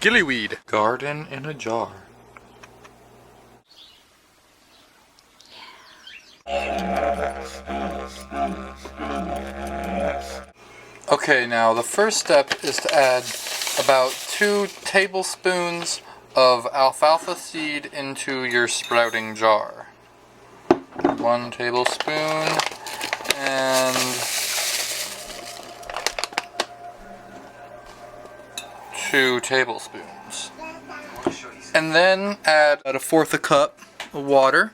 Gillyweed. Garden in a jar. Okay, now the first step is to add about 2 tablespoons of alfalfa seed into your sprouting jar. 1 tablespoon and 2 tablespoons. And then add about 1/4 cup of water.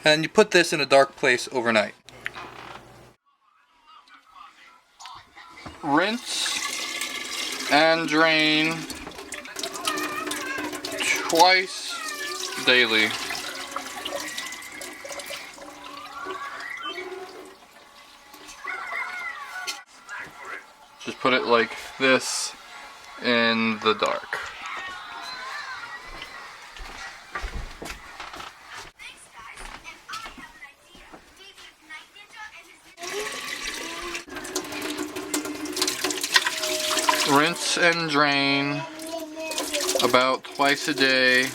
And you put this in a dark place overnight. Rinse and drain twice daily. Just put it like this in the dark. Rinse and drain about twice a day.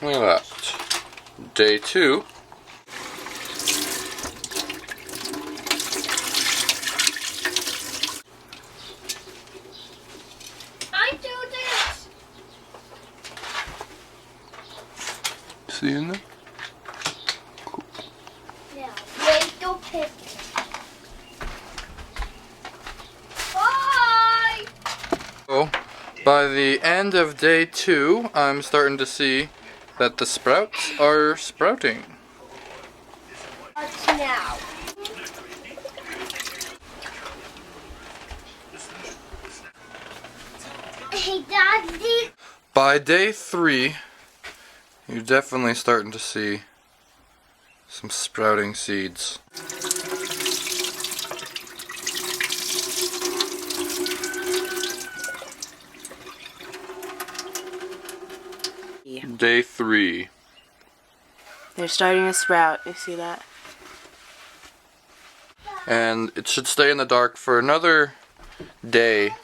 Look at that. Day 2. I do this. See in there? Cool. Now, wait, don't pick. Bye! So, by the end of day 2, I'm starting to see that the sprouts are sprouting. What's now? Hey, Daddy. By day 3, you're definitely starting to see some sprouting seeds. Day 3. They're starting to sprout. You see that? And it should stay in the dark for another day.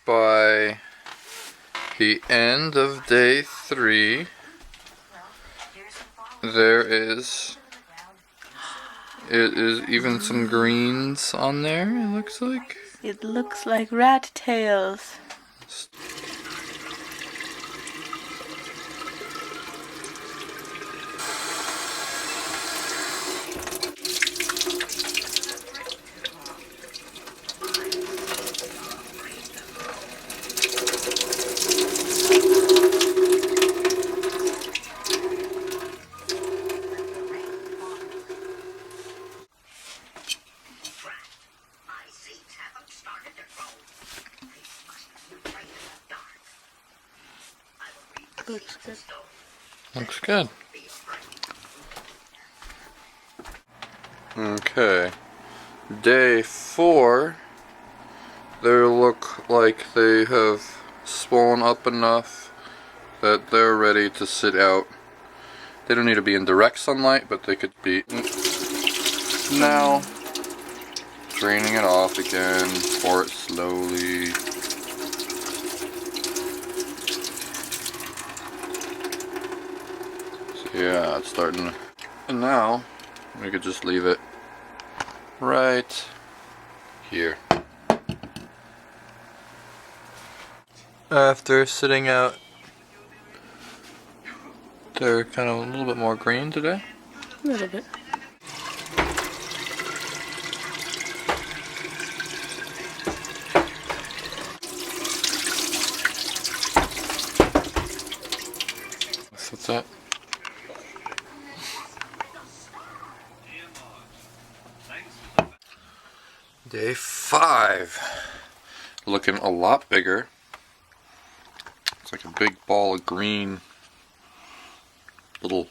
By the end of day 3, there is even some greens on there, it looks like. It looks like rat tails. Looks good. Looks good. Okay. Day 4, they look like they have swollen up enough that they're ready to sit out. They don't need to be in direct sunlight, but they could be. Now, draining it off again, pour it slowly. Yeah, it's starting to, and now we could just leave it right here. After sitting out, they're kind of a little bit more green today. A little bit. What's that? Day 5, looking a lot bigger. It's like a big ball of green little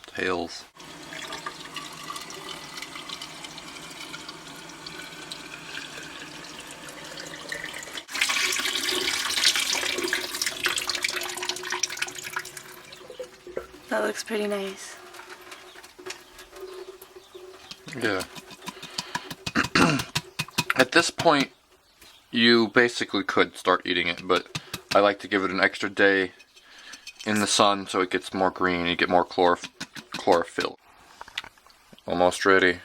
tails. That looks pretty nice. Yeah. At this point, you basically could start eating it, but I like to give it an extra day in the sun so it gets more green, you get more chlorophyll. Almost ready.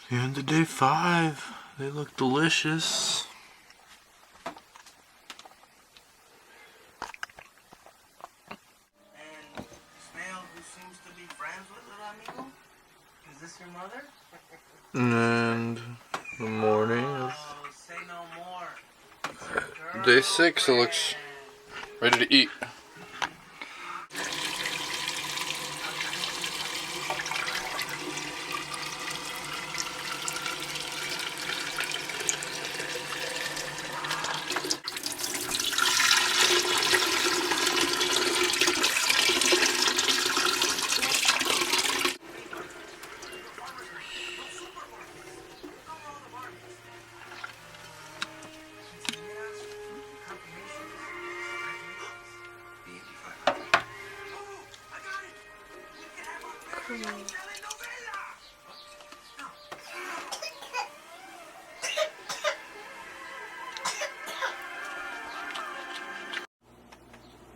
The end of day 5. They look delicious. And Snail, who seems to be friends with her amigo? Is this your mother? And the morning of Oh, say no more. It's your day 6, it looks girlfriend. ready to eat.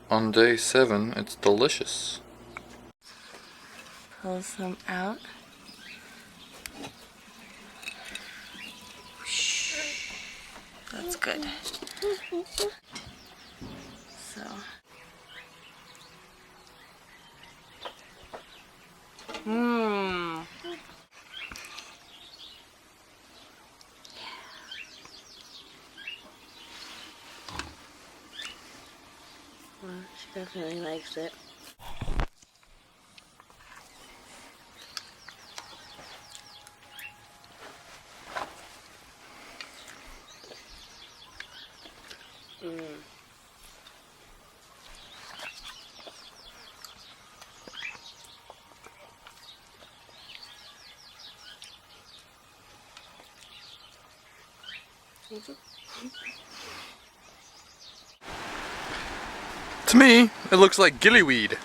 On day 7, it's delicious. Pull some out. That's good. So. Mmm. Well, she definitely likes it. To me, it looks like gillyweed.